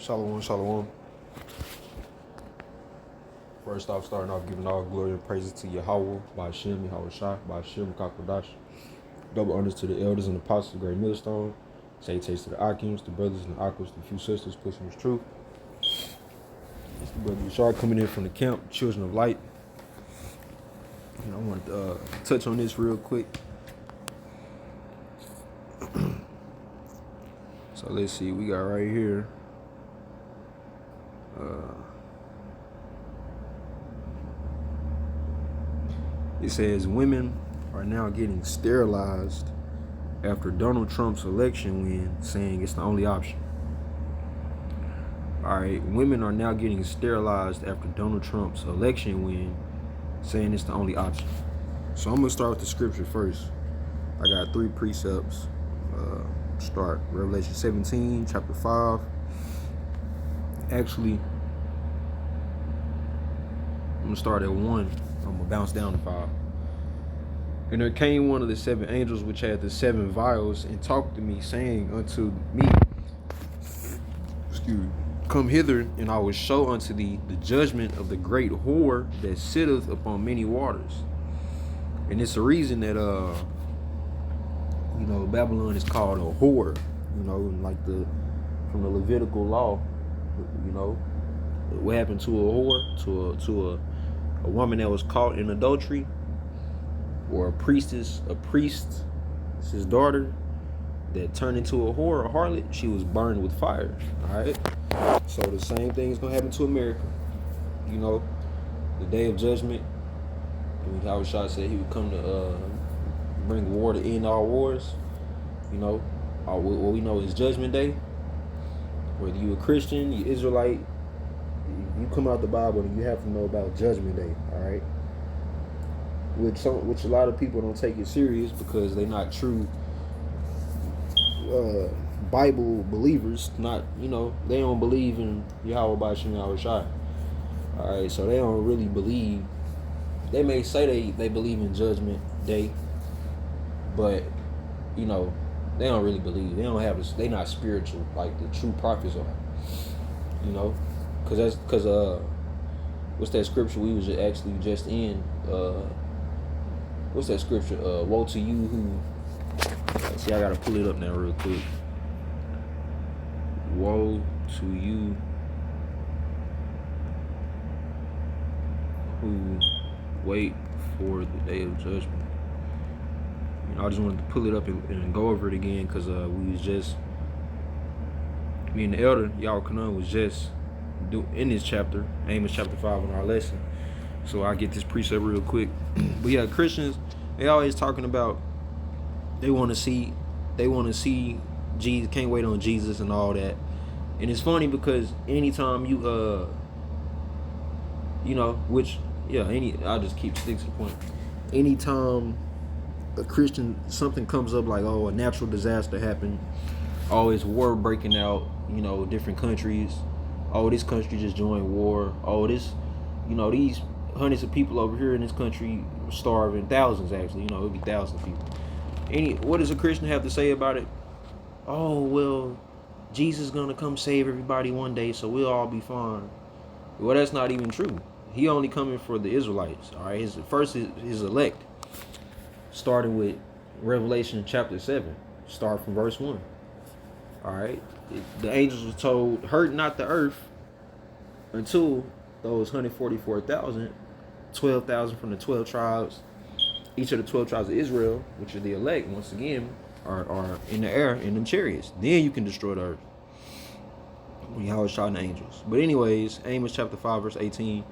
Shalom, shalom. First off, starting off giving all glory and praises to Yahweh, by Hashem, Yahweh Shai, by Hashem, Kakodash. Double honors to the elders and apostles, the great millstone. Salutations to the Akims, the brothers and the Aquas, the few sisters pushing his truth. It's the brother Yashar coming in from the camp, Children of Light. And I want to touch on this real quick. So let's see, we got right here. It says women are now getting sterilized after Donald Trump's election win, saying it's the only option. All right, women are now getting sterilized after Donald Trump's election win, saying it's the only option. So I'm gonna start with the scripture first. I got 3 precepts. Start Revelation 17, chapter 5. Actually, I'm gonna start at 1. I'm gonna bounce down to 5. And there came one of the 7 angels which had the 7 vials, and talked to me, saying unto me, come hither, and I will show unto thee the judgment of the great whore that sitteth upon many waters. And it's a reason that Babylon is called a whore, like from the Levitical law. What happened to a whore, to a woman that was caught in adultery, or a priest's daughter that turned into a whore, a harlot, she was burned with fire. All right. So the same thing is gonna happen to America. The day of judgment. Howard Shah said he would come to bring war to end all wars. What we know is Judgment Day. Whether you a Christian, you Israelite, you come out the Bible, and you have to know about Judgment Day. All right. Which a lot of people don't take it serious because they're not true Bible believers. They don't believe in Yahweh by Shem Yahweh Shai. All right, so they don't really believe. They may say they believe in Judgment Day, but they don't really believe. They're not spiritual like the true prophets are. Because what's that scripture we was actually just in? What's that scripture? Woe to you who. See, I gotta pull it up now real quick. Woe to you who wait for the day of judgment. I just wanted to pull it up and go over it again because we was just, me and the elder Yahweh Kanan was just in this chapter, Amos chapter 5 in our lesson. So I get this precept real quick. But yeah, Christians, they always talking about they want to see Jesus, can't wait on Jesus and all that. And it's funny because anytime I'll just keep sticking to the point. Anytime a Christian, something comes up like, a natural disaster happened, it's war breaking out, different countries. This country just joined war. These hundreds of people over here in this country starving, thousands actually, it'd be thousands of people. What does a Christian have to say about it? Jesus is gonna come save everybody one day, so we'll all be fine. Well, that's not even true. He only coming for the Israelites. All right, his elect. Starting with Revelation chapter 7, start from verse 1. All right, the angels were told, "Hurt not the earth," until those 144,000, 12,000 from the 12 tribes, each of the 12 tribes of Israel, which are the elect, once again, are in the air in them chariots. Then you can destroy the earth. When Yahweh shot the angels. But anyways, Amos chapter 5, verse 18.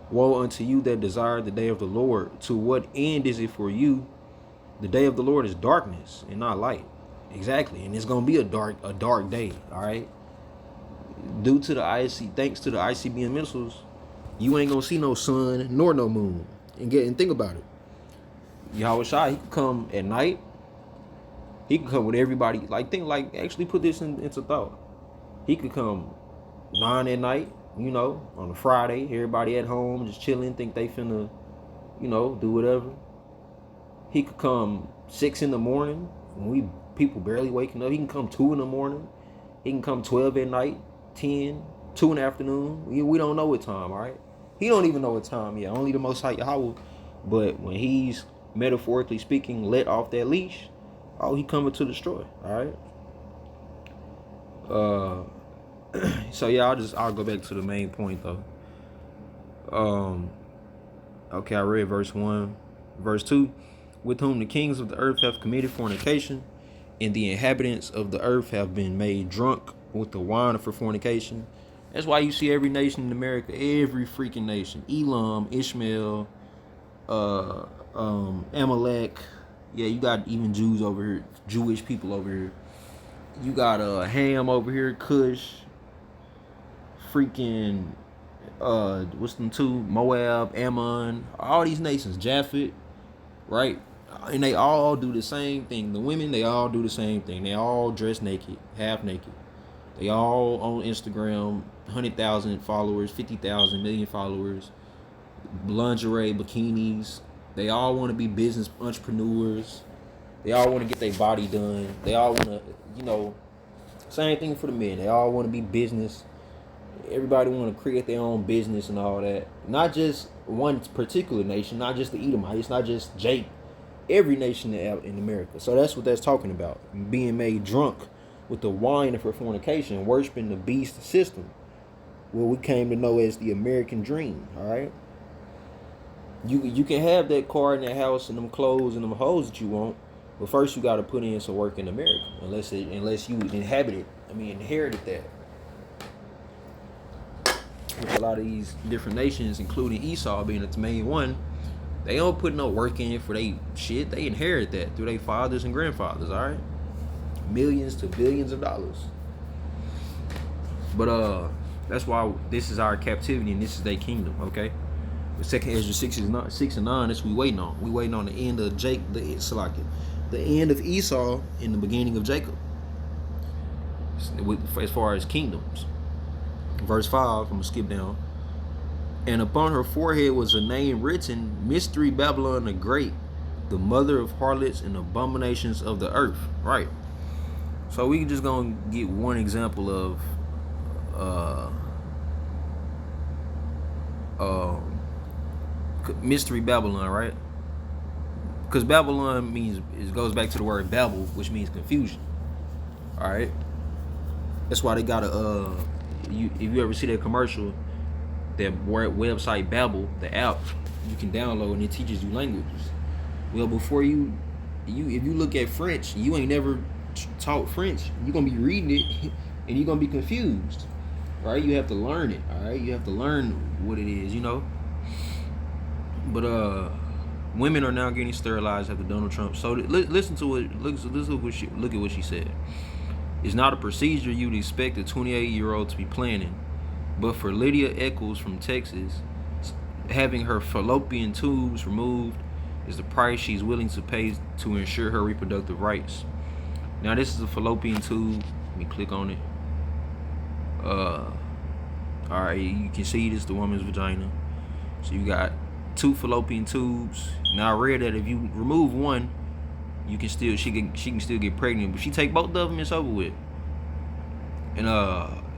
Woe unto you that desire the day of the Lord. To what end is it for you? The day of the Lord is darkness and not light. Exactly. And it's gonna be a dark day. All right. Thanks to the ICBM missiles, you ain't gonna see no sun nor no moon. And think about it. Yahweh Shai, he could come at night. He could come with everybody. Actually put this into thought. He could come 9 at night, on a Friday, everybody at home just chilling, think they finna, do whatever. He could come 6 in the morning when people barely waking up. He can come 2 in the morning. He can come 12 at night, 10, 2 in the afternoon. We don't know what time, all right? He don't even know what time yet. Only the Most High Yahweh. But when he's metaphorically speaking, let off that leash, oh, he coming to destroy, all right? So yeah, I'll go back to the main point though. Okay, I read verse 1. Verse 2, with whom the kings of the earth have committed fornication, and the inhabitants of the earth have been made drunk with the wine of fornication. That's why you see every nation in America, every freaking nation, Elam, Ishmael, Amalek. Yeah, you got even Jews over here, Jewish people over here. You got Ham over here, Cush, freaking what's them two? Moab, Ammon, all these nations, Japhet, right? And they all do the same thing. The women, they all do the same thing. They all dress naked, half naked. They all on Instagram, 100,000 followers, 50,000, million followers, lingerie, bikinis. They all want to be business entrepreneurs. They all want to get their body done. They all want to, same thing for the men. They all want to be business. Everybody want to create their own business and all that. Not just one particular nation, not just the Edomites, not just Jake. Every nation in America. So that's what that's talking about. Being made drunk with the wine of fornication, worshiping the beast system, what we came to know as the American dream. All right. You can have that car and that house and them clothes and them hoes that you want, but first you got to put in some work in America. Unless you inherited that. With a lot of these different nations, including Esau being its main one, they don't put no work in for they shit. They inherit that through their fathers and grandfathers, all right? Millions to billions of dollars. But that's why this is our captivity and this is their kingdom, okay? The second Ezra 6 and 9, that's what we waiting on. We waiting on the end of the end of Esau and the beginning of Jacob. As far as kingdoms. Verse 5, I'm gonna skip down. And upon her forehead was a name written, Mystery Babylon the Great, the mother of harlots and abominations of the earth. Right. So we just gonna get one example of Mystery Babylon, right? Because Babylon goes back to the word Babel, which means confusion. All right. That's why they got if you ever see that commercial, that website Babbel, the app, you can download and it teaches you languages. Well, before if you look at French, you ain't never taught French, you're gonna be reading it and you're gonna be confused, right? You have to learn it, all right? You have to learn what it is, But women are now getting sterilized after Donald Trump. So listen to it. Look at what she said. It's not a procedure you'd expect a 28-year-old to be planning. But for Lydia Eccles from Texas, having her fallopian tubes removed is the price she's willing to pay to ensure her reproductive rights. Now this is a fallopian tube. Let me click on it. Alright, you can see this is the woman's vagina. So you got 2 fallopian tubes. Now I read that if you remove one, she can still get pregnant. But if she take both of them, it's over with. And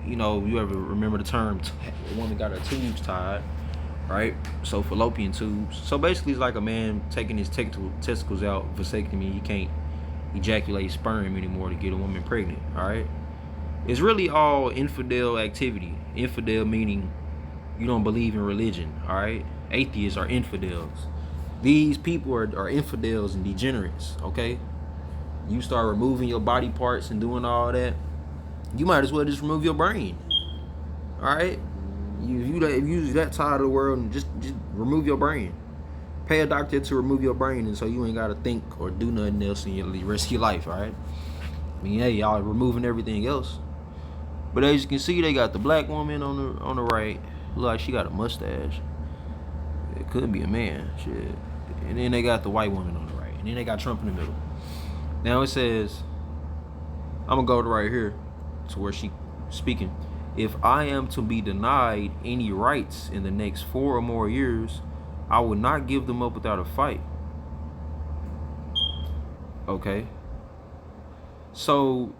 you ever remember the term, a woman got her tubes tied, right? So fallopian tubes. So basically it's like a man taking his testicles out, vasectomy. He can't ejaculate sperm anymore to get a woman pregnant, all right? It's really all infidel activity. Infidel meaning you don't believe in religion, all right? Atheists are infidels. These people are infidels and degenerates, okay? You start removing your body parts and doing all that, you might as well just remove your brain. All right? If you that side of the world, and just remove your brain. Pay a doctor to remove your brain, and so you ain't gotta think or do nothing else in the rest of your life. All right? I mean, hey, y'all removing everything else. But as you can see, they got the black woman on the right. Look like she got a mustache. It could be a man. Shit. And then they got the white woman on the right. And then they got Trump in the middle. Now it says, I'm gonna go to right here to where she speaking. If I am to be denied any rights in the next 4 or more years, I will not give them up without a fight. Okay. So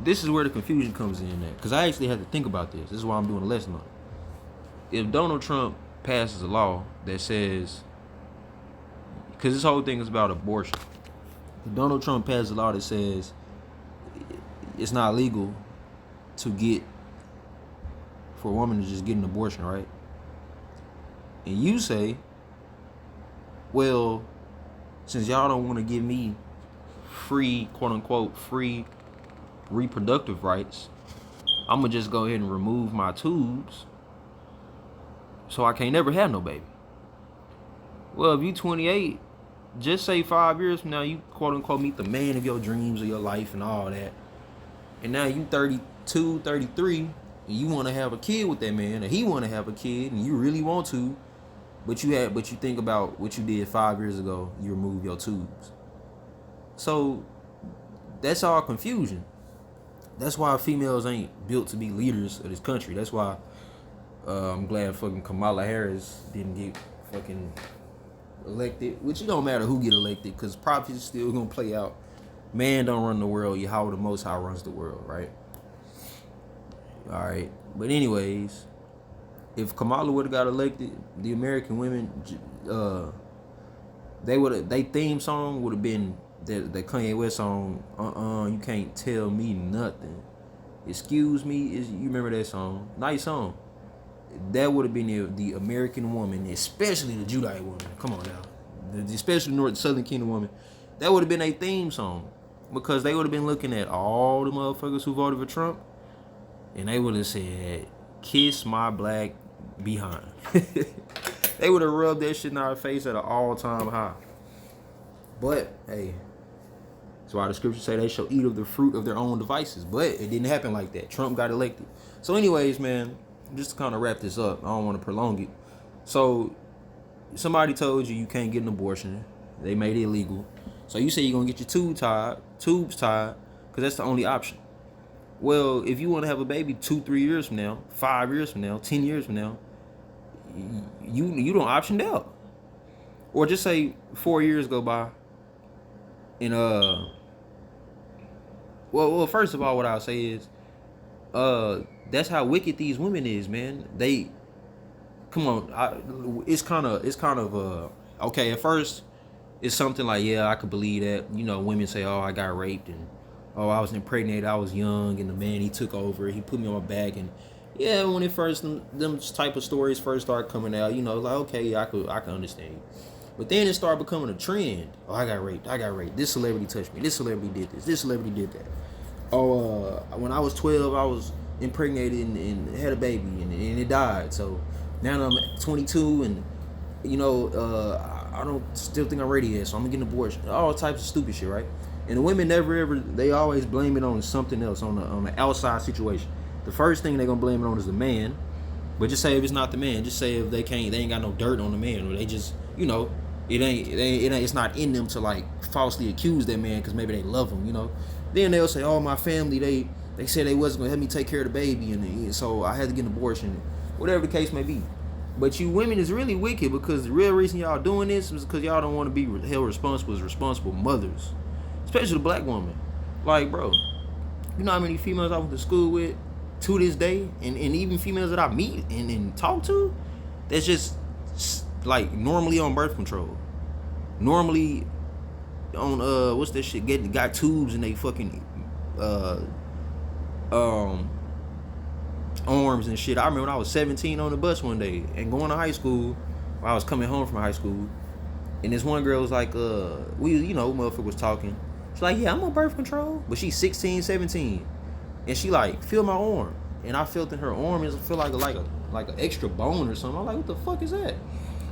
this is where the confusion comes in at. Because I actually had to think about this. This is why I'm doing a lesson on it. If Donald Trump passes a law that says, because this whole thing is about abortion. If Donald Trump passes a law that says it's not legal to get, for a woman to just get an abortion, right? And you say, well, since y'all don't want to give me free, quote unquote, free reproductive rights, I'm gonna just go ahead and remove my tubes so I can't never have no baby. Well, if you 28, just say 5 years from now, you quote unquote meet the man of your dreams of your life and all that. And now you 32, 33, and you want to have a kid with that man, or he want to have a kid, and you really want to, but you think about what you did 5 years ago, you remove your tubes. So that's all confusion. That's why females ain't built to be leaders of this country. That's why I'm glad fucking Kamala Harris didn't get fucking elected, which it don't matter who get elected, because prophecy is still gonna play out. Man don't run the world, Yahweh the Most High runs the world, right? All right, but anyways, if Kamala would have got elected, the American women, they theme song would have been that Kanye West song, you can't tell me nothing. Excuse me, you remember that song? Nice song. That would have been the American woman, especially the Judite woman. Come on now, especially the Southern Kingdom woman. That would have been a theme song, because they would have been looking at all the motherfuckers who voted for Trump, and they would have said, "Kiss my black behind." They would have rubbed that shit in our face at an all-time high. But hey, that's why the scriptures say they shall eat of the fruit of their own devices. But it didn't happen like that. Trump got elected. So anyways, man, just to kind of wrap this up, I don't want to prolong it. So somebody told you can't get an abortion. They made it illegal. So you say you're going to get your tubes tied, because that's the only option. Well, if you want to have a baby 2-3 years from now, 5 years from now, 10 years from now, you don't option out. Or just say 4 years go by, and well, first of all, what I'll say is, that's how wicked these women is, man. They, come on, it's kind of okay. At first, it's something like, yeah, I could believe that. You know, women say, oh, I got raped, and oh, I was impregnated, I was young, and the man, he took over, he put me on my back, and yeah, when it first, them type of stories first start coming out, you know, like, okay, I can understand. But then it started becoming a trend. Oh, I got raped. This celebrity touched me. This celebrity did this. This celebrity did that. Oh, when I was 12, I was impregnated and had a baby, and it died. So now I'm 22, and you know, I don't still think I'm ready yet, so I'm gonna get an abortion. All types of stupid shit, right? And the women they always blame it on something else, on the outside situation. The first thing they're gonna blame it on is the man. But just say if it's not the man, just say if they ain't got no dirt on the man, or they just, you know, it's not in them to like falsely accuse that man because maybe they love him, you know. Then they'll say, oh, my family, they said they wasn't gonna help me take care of the baby, and so I had to get an abortion, whatever the case may be. But you women is really wicked, because the real reason y'all doing this is because y'all don't want to be held responsible as responsible mothers, especially the black woman. Like, bro, you know how many females I went to school with to this day, and even females that I meet and talk to, that's just like normally on birth control, normally on what's that shit, got tubes in they fucking arms and shit. I remember when I was 17 on the bus one day and going to high school, I was coming home from high school, and this one girl was like, motherfucker was talking. She's like, yeah, I'm on birth control, but she's 16, 17, and she like feel my arm, and I felt in her arm, and it feel like an extra bone or something. I'm like, what the fuck is that?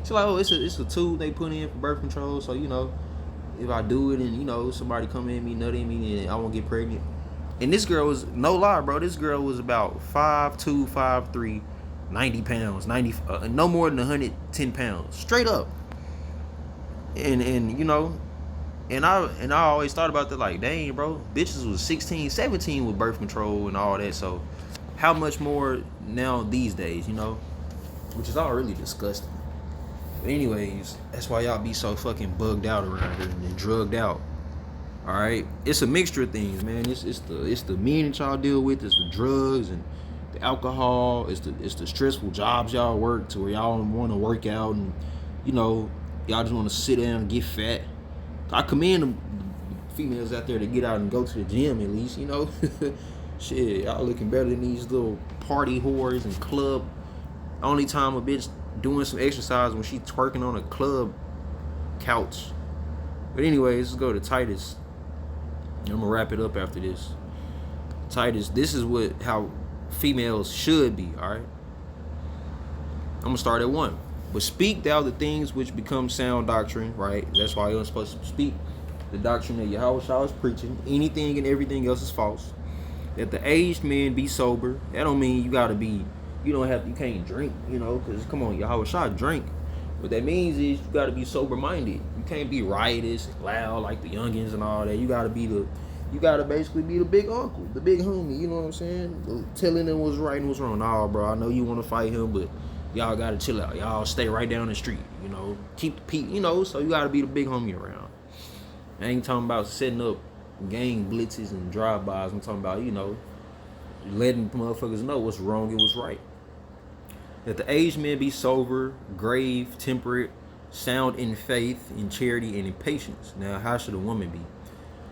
She's like, oh, it's a tube they put in for birth control, so you know, if I do it and you know somebody come in me, nut in me, and I won't get pregnant. And this girl was, no lie, bro, this girl was about 5'2", 5'3", 90 pounds, no more than 110 pounds, straight up. And you know, and I always thought about that, like, dang, bro, bitches was 16, 17 with birth control and all that, so how much more now these days, you know, which is all really disgusting. But anyways, that's why y'all be so fucking bugged out around here and drugged out. All right, it's a mixture of things, man. It's the men that y'all deal with. It's the drugs and the alcohol. It's the stressful jobs y'all work to where y'all don't want to work out, and you know y'all just want to sit down and get fat. I commend the females out there to get out and go to the gym at least. You know, shit, y'all looking better than these little party whores and club. Only time a bitch doing some exercise when she twerking on a club couch. But anyways, let's go to Titus. I'm gonna wrap it up after this. Titus, this is how females should be, all right? I'm gonna start at 1. But speak thou the things which become sound doctrine, right? That's why you're supposed to speak the doctrine that Yahweh is preaching. Anything and everything else is false. That the aged men be sober. That don't mean you gotta be, you can't drink, because come on, Yahweh drink. What that means is you gotta be sober minded. You can't be riotous and loud like the youngins and all that. You gotta basically be the big uncle, the big homie, you know what I'm saying? Telling them what's right and what's wrong. Nah, bro, I know you wanna fight him, but y'all gotta chill out. Y'all stay right down the street, keep the peace, so you gotta be the big homie around. I ain't talking about setting up gang blitzes and drive-bys. I'm talking about, letting motherfuckers know what's wrong and what's right. That the aged men be sober, grave, temperate, sound in faith, in charity, and in patience. Now, how should a woman be?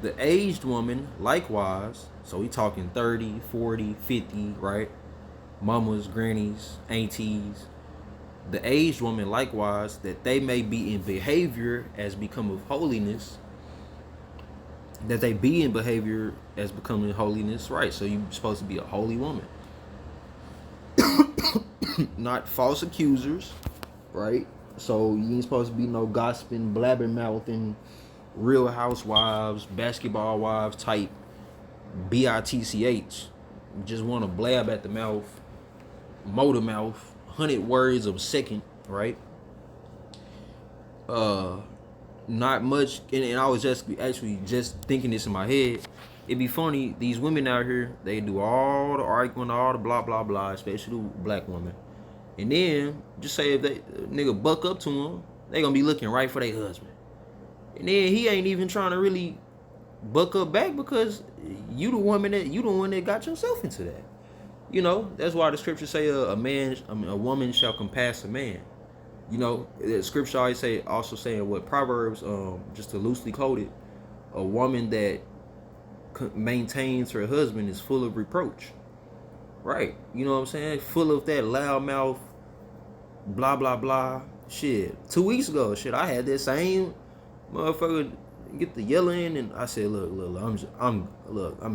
The aged woman, likewise, so we talking 30, 40, 50, right? Mamas, grannies, aunties. The aged woman, likewise, that they may be in behavior as become of holiness. That they be in behavior as becoming holiness, right? So you're supposed to be a holy woman. Not false accusers, right? So you ain't supposed to be no gossiping, blabbermouthing, Real Housewives, basketball wives type bitch. Just want to blab at the mouth, motor mouth, 100 words a second, right? Not much, and I was just thinking this in my head. It'd be funny, these women out here, they do all the arguing, all the blah blah blah, especially the black women. And then just say if they nigga buck up to them, they gonna be looking right for their husband. And then he ain't even trying to really buck up back because you the one that got yourself into that. That's why the scriptures say a woman shall compass a man. The scripture also saying what Proverbs, just to loosely quote it, a woman that maintains her husband is full of reproach. Right. You know what I'm saying? Full of that loudmouth, blah, blah, blah. Shit. 2 weeks ago, I had that same motherfucker get the yelling, and I said, look, I'm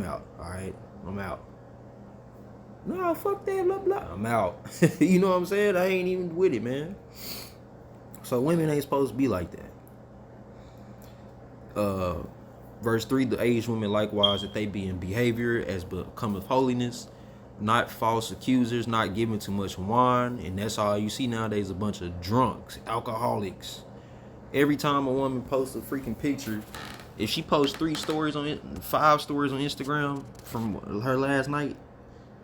out. All right. I'm out. No, fuck that, blah, blah. I'm out. You know what I'm saying? I ain't even with it, man. So women ain't supposed to be like that. Verse 3, the aged women likewise, that they be in behavior as becometh holiness, not false accusers, not giving too much wine. And that's all you see nowadays, a bunch of drunks, alcoholics. Every time a woman posts a freaking picture, if she posts 5 stories on Instagram from her last night,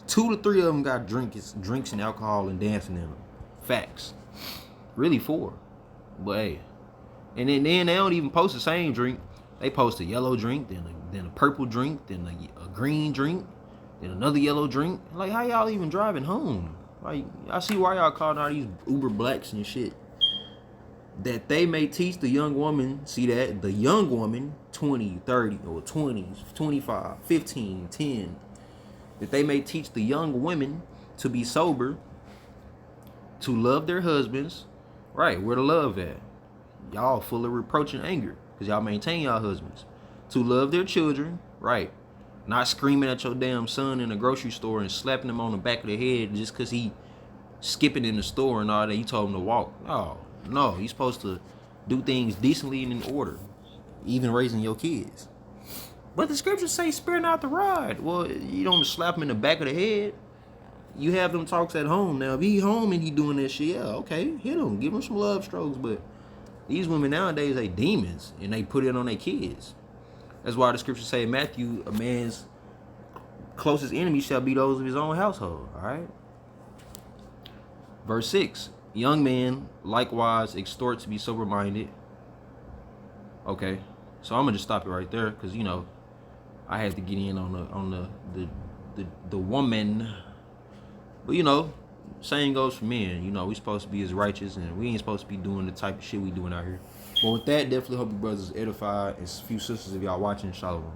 2 to 3 of them got drinks and alcohol and dancing in them. Facts. Really 4. But hey. And then they don't even post the same drink. They post a yellow drink, then a purple drink, then a green drink, then another yellow drink. Like, how y'all even driving home? Like, I see why y'all calling all these Uber blacks and shit. That they may teach the young woman, the young woman, 20, 30, or 20s, 25, 15, 10, that they may teach the young women to be sober, to love their husbands. Right, where the love at? Y'all full of reproach and anger, because y'all maintain y'all husbands. To love their children, right. Not screaming at your damn son in a grocery store and slapping him on the back of the head just because he skipping in the store and all that. You told him to walk. No, you're supposed to do things decently and in order, even raising your kids. But the scriptures say spare not the rod. Well, you don't slap him in the back of the head. You have them talks at home. Now, if he home and he doing that shit, yeah, okay, hit him. Give him some love strokes. But these women nowadays, they demons, and they put it on their kids. That's why the scriptures say in Matthew, a man's closest enemy shall be those of his own household. All right. Verse 6, young men likewise exhort to be sober-minded. Okay. So I'm gonna just stop it right there, cause you know I had to get in on the woman. But you know, same goes for men. You know, we supposed to be as righteous, and we ain't supposed to be doing the type of shit we doing out here. But with that, definitely hope you brothers edified, and a few sisters if y'all watching. Shalom.